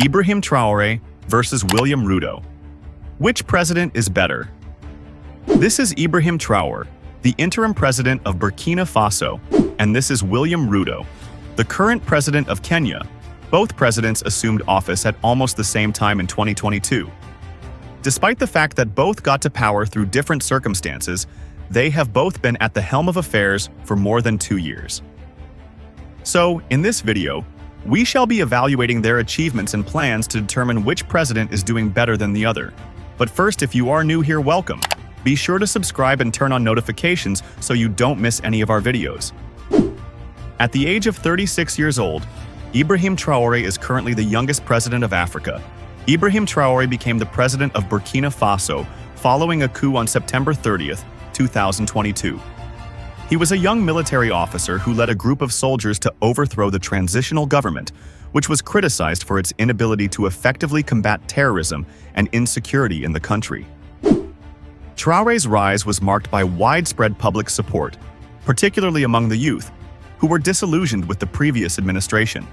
Ibrahim Traore versus William Ruto. Which president is better? This is Ibrahim Traore, the interim president of Burkina Faso, and this is William Ruto, the current president of Kenya. Both presidents assumed office at almost the same time in 2022. Despite the fact that both got to power through different circumstances, they have both been at the helm of affairs for more than 2 years. So, in this video, we shall be evaluating their achievements and plans to determine which president is doing better than the other. But first, if you are new here, welcome. Be sure to subscribe and turn on notifications so you don't miss any of our videos. At the age of 36 years old, Ibrahim Traore is currently the youngest president of Africa. Ibrahim Traore became the president of Burkina Faso following a coup on September 30th, 2022. He was a young military officer who led a group of soldiers to overthrow the transitional government, which was criticized for its inability to effectively combat terrorism and insecurity in the country. Traore's rise was marked by widespread public support, particularly among the youth, who were disillusioned with the previous administration.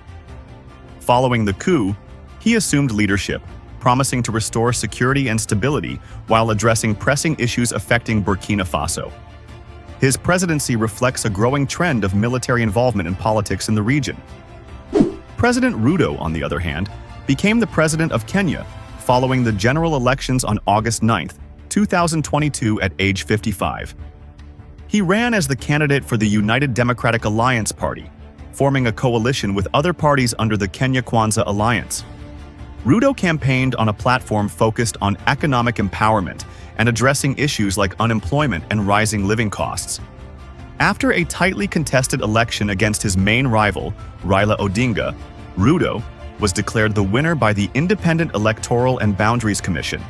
Following the coup, he assumed leadership, promising to restore security and stability while addressing pressing issues affecting Burkina Faso. His presidency reflects a growing trend of military involvement in politics in the region. President Ruto, on the other hand, became the president of Kenya following the general elections on August 9, 2022 at age 55. He ran as the candidate for the United Democratic Alliance Party, forming a coalition with other parties under the Kenya Kwanza Alliance. Ruto campaigned on a platform focused on economic empowerment and addressing issues like unemployment and rising living costs. After a tightly contested election against his main rival, Raila Odinga, Ruto was declared the winner by the Independent Electoral and Boundaries Commission.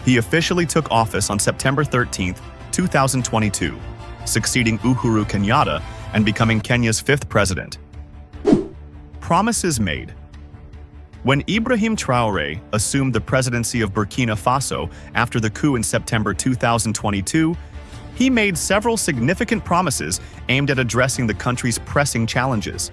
He officially took office on September 13, 2022, succeeding Uhuru Kenyatta and becoming Kenya's 5th president. Promises made. When Ibrahim Traore assumed the presidency of Burkina Faso after the coup in September 2022, he made several significant promises aimed at addressing the country's pressing challenges.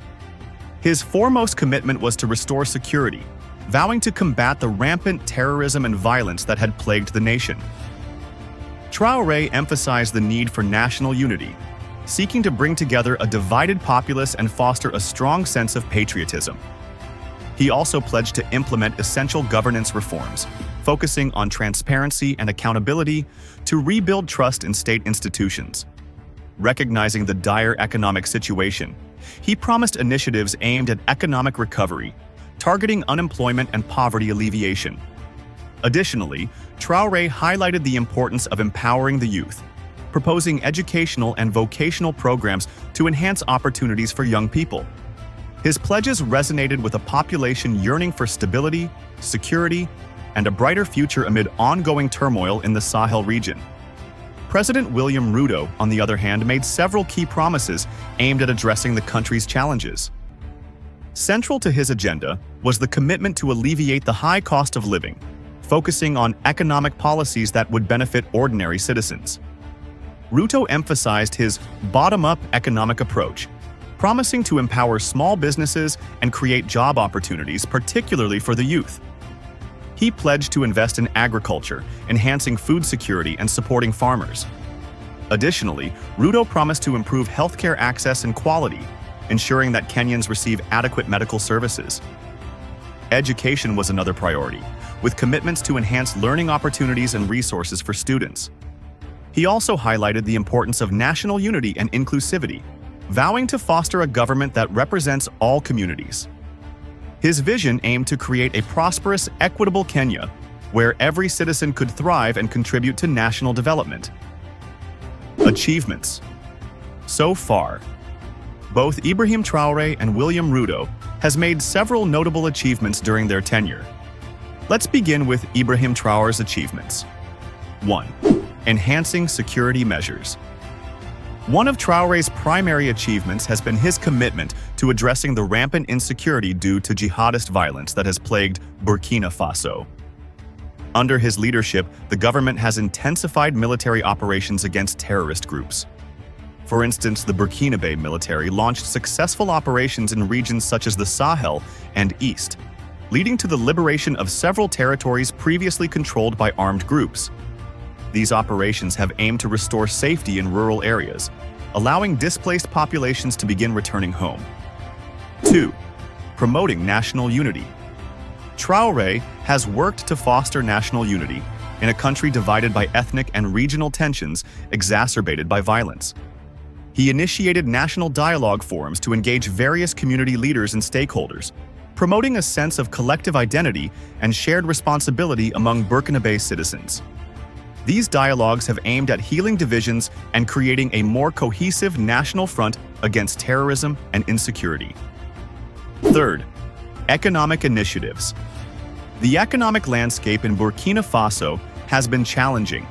His foremost commitment was to restore security, vowing to combat the rampant terrorism and violence that had plagued the nation. Traoré emphasized the need for national unity, seeking to bring together a divided populace and foster a strong sense of patriotism. He also pledged to implement essential governance reforms, focusing on transparency and accountability to rebuild trust in state institutions. Recognizing the dire economic situation, he promised initiatives aimed at economic recovery, targeting unemployment and poverty alleviation. Additionally, Traoré highlighted the importance of empowering the youth, proposing educational and vocational programs to enhance opportunities for young people. His pledges resonated with a population yearning for stability, security, and a brighter future amid ongoing turmoil in the Sahel region. President William Ruto, on the other hand, made several key promises aimed at addressing the country's challenges. Central to his agenda was the commitment to alleviate the high cost of living, focusing on economic policies that would benefit ordinary citizens. Ruto emphasized his bottom-up economic approach, promising to empower small businesses and create job opportunities, particularly for the youth. He pledged to invest in agriculture, enhancing food security and supporting farmers. Additionally, Ruto promised to improve healthcare access and quality, ensuring that Kenyans receive adequate medical services. Education was another priority, with commitments to enhance learning opportunities and resources for students. He also highlighted the importance of national unity and inclusivity, vowing to foster a government that represents all communities. His vision aimed to create a prosperous, equitable Kenya, where every citizen could thrive and contribute to national development. Achievements. So far, both Ibrahim Traore and William Ruto has made several notable achievements during their tenure. Let's begin with Ibrahim Traore's achievements. 1. Enhancing security measures. One of Traoré's primary achievements has been his commitment to addressing the rampant insecurity due to jihadist violence that has plagued Burkina Faso. Under his leadership, the government has intensified military operations against terrorist groups. For instance, the Burkina Faso military launched successful operations in regions such as the Sahel and East, leading to the liberation of several territories previously controlled by armed groups. These operations have aimed to restore safety in rural areas, allowing displaced populations to begin returning home. 2. Promoting national unity. Traoré has worked to foster national unity in a country divided by ethnic and regional tensions exacerbated by violence. He initiated national dialogue forums to engage various community leaders and stakeholders, promoting a sense of collective identity and shared responsibility among Burkinabe citizens. These dialogues have aimed at healing divisions and creating a more cohesive national front against terrorism and insecurity. 3. Economic initiatives. The economic landscape in Burkina Faso has been challenging,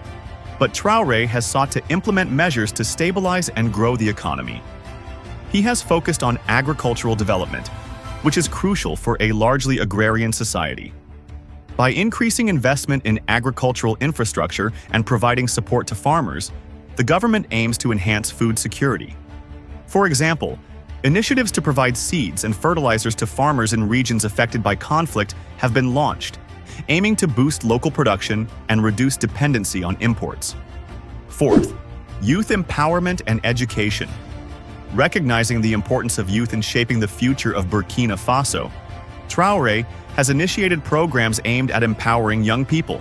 but Traoré has sought to implement measures to stabilize and grow the economy. He has focused on agricultural development, which is crucial for a largely agrarian society. By increasing investment in agricultural infrastructure and providing support to farmers, the government aims to enhance food security. For example, initiatives to provide seeds and fertilizers to farmers in regions affected by conflict have been launched, aiming to boost local production and reduce dependency on imports. 4. Youth empowerment and education. Recognizing the importance of youth in shaping the future of Burkina Faso, Traoré has initiated programs aimed at empowering young people.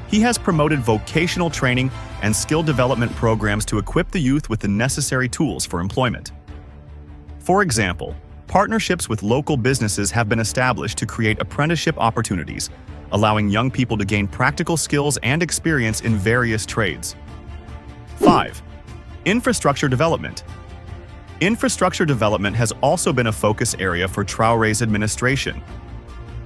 He has promoted vocational training and skill development programs to equip the youth with the necessary tools for employment. For example, partnerships with local businesses have been established to create apprenticeship opportunities, allowing young people to gain practical skills and experience in various trades. 5. Infrastructure development. Infrastructure development has also been a focus area for Traoré's administration.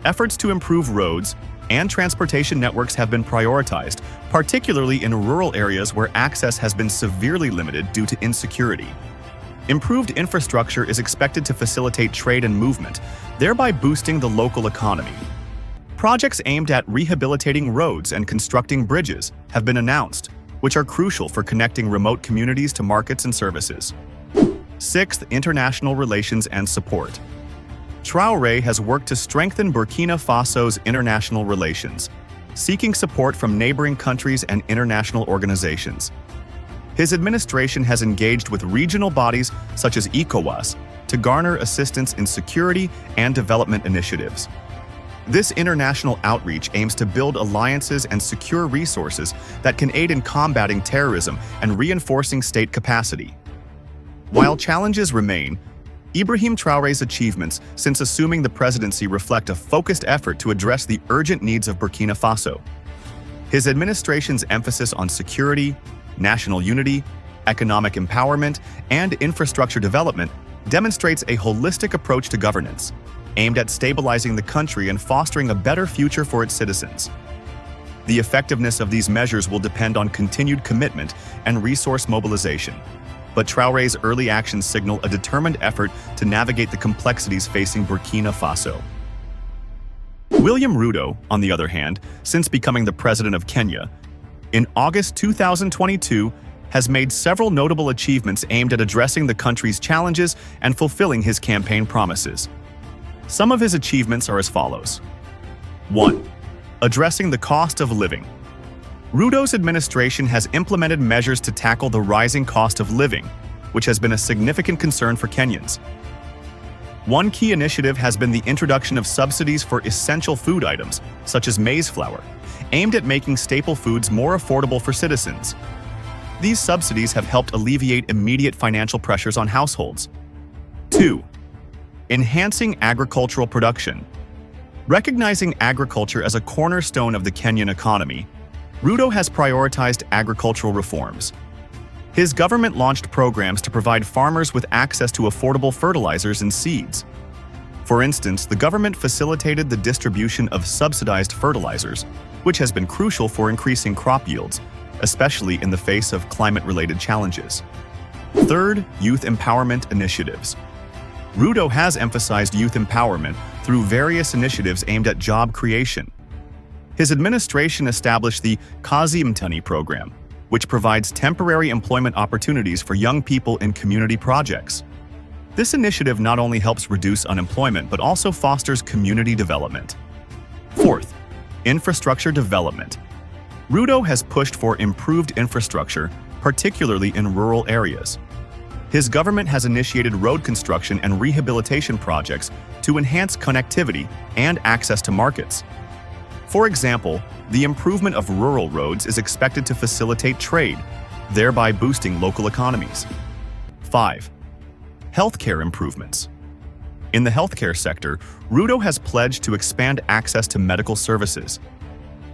Efforts to improve roads and transportation networks have been prioritized, particularly in rural areas where access has been severely limited due to insecurity. Improved infrastructure is expected to facilitate trade and movement, thereby boosting the local economy. Projects aimed at rehabilitating roads and constructing bridges have been announced, which are crucial for connecting remote communities to markets and services. 6. International relations and support. Traoré has worked to strengthen Burkina Faso's international relations, seeking support from neighboring countries and international organizations. His administration has engaged with regional bodies such as ECOWAS to garner assistance in security and development initiatives. This international outreach aims to build alliances and secure resources that can aid in combating terrorism and reinforcing state capacity. While challenges remain, Ibrahim Traoré's achievements since assuming the presidency reflect a focused effort to address the urgent needs of Burkina Faso. His administration's emphasis on security, national unity, economic empowerment, and infrastructure development demonstrates a holistic approach to governance, aimed at stabilizing the country and fostering a better future for its citizens. The effectiveness of these measures will depend on continued commitment and resource mobilization, but Traoré's early actions signal a determined effort to navigate the complexities facing Burkina Faso. William Ruto, on the other hand, since becoming the president of Kenya, in August 2022, has made several notable achievements aimed at addressing the country's challenges and fulfilling his campaign promises. Some of his achievements are as follows. 1. Addressing the cost of living. Ruto's administration has implemented measures to tackle the rising cost of living, which has been a significant concern for Kenyans. One key initiative has been the introduction of subsidies for essential food items, such as maize flour, aimed at making staple foods more affordable for citizens. These subsidies have helped alleviate immediate financial pressures on households. 2. Enhancing agricultural production. Recognizing agriculture as a cornerstone of the Kenyan economy, Ruto has prioritized agricultural reforms. His government launched programs to provide farmers with access to affordable fertilizers and seeds. For instance, the government facilitated the distribution of subsidized fertilizers, which has been crucial for increasing crop yields, especially in the face of climate-related challenges. 3. Youth empowerment initiatives. Ruto has emphasized youth empowerment through various initiatives aimed at job creation. His administration established the Kazi Mtani program, which provides temporary employment opportunities for young people in community projects. This initiative not only helps reduce unemployment but also fosters community development. Fourth, infrastructure development. Ruto has pushed for improved infrastructure, particularly in rural areas. His government has initiated road construction and rehabilitation projects to enhance connectivity and access to markets. For example, the improvement of rural roads is expected to facilitate trade, thereby boosting local economies. 5. Healthcare improvements. In the healthcare sector, Ruto has pledged to expand access to medical services.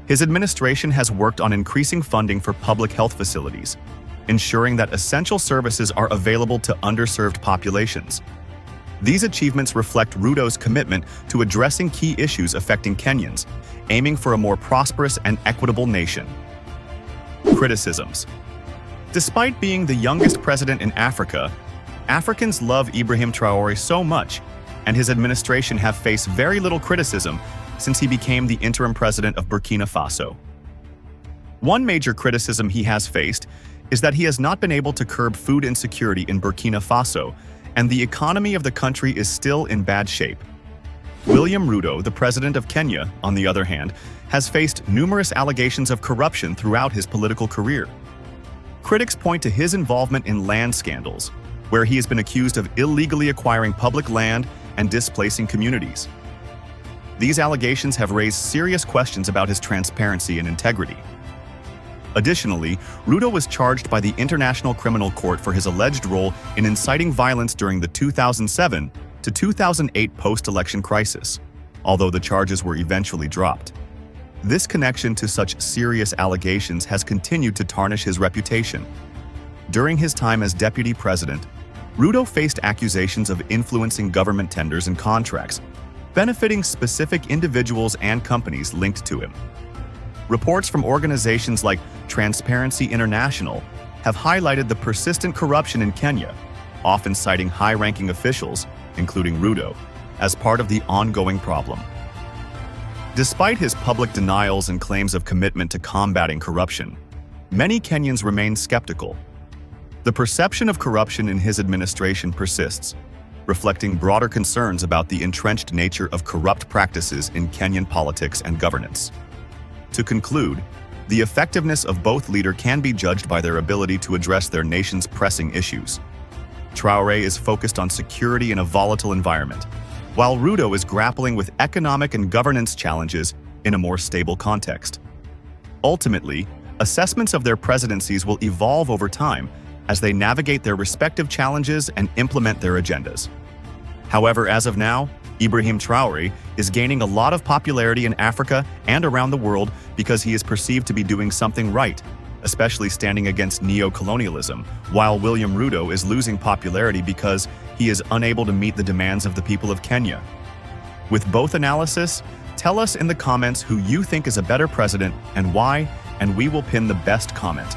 His administration has worked on increasing funding for public health facilities, ensuring that essential services are available to underserved populations. These achievements reflect Ruto's commitment to addressing key issues affecting Kenyans, aiming for a more prosperous and equitable nation. Criticisms. Despite being the youngest president in Africa, Africans love Ibrahim Traore so much, and his administration have faced very little criticism since he became the interim president of Burkina Faso. One major criticism he has faced is that he has not been able to curb food insecurity in Burkina Faso, and the economy of the country is still in bad shape. William Ruto, the president of Kenya, on the other hand, has faced numerous allegations of corruption throughout his political career. Critics point to his involvement in land scandals, where he has been accused of illegally acquiring public land and displacing communities. These allegations have raised serious questions about his transparency and integrity. Additionally, Ruto was charged by the International Criminal Court for his alleged role in inciting violence during the 2007 to 2008 post-election crisis, although the charges were eventually dropped. This connection to such serious allegations has continued to tarnish his reputation. During his time as deputy president, Ruto faced accusations of influencing government tenders and contracts, benefiting specific individuals and companies linked to him. Reports from organizations like Transparency International have highlighted the persistent corruption in Kenya, often citing high-ranking officials, including Ruto, as part of the ongoing problem. Despite his public denials and claims of commitment to combating corruption, many Kenyans remain skeptical. The perception of corruption in his administration persists, reflecting broader concerns about the entrenched nature of corrupt practices in Kenyan politics and governance. To conclude, the effectiveness of both leaders can be judged by their ability to address their nation's pressing issues. Traoré is focused on security in a volatile environment, while Ruto is grappling with economic and governance challenges in a more stable context. Ultimately, assessments of their presidencies will evolve over time as they navigate their respective challenges and implement their agendas. However, as of now, Ibrahim Traore is gaining a lot of popularity in Africa and around the world because he is perceived to be doing something right, especially standing against neo-colonialism, while William Ruto is losing popularity because he is unable to meet the demands of the people of Kenya. With both analysis, tell us in the comments who you think is a better president and why, and we will pin the best comment.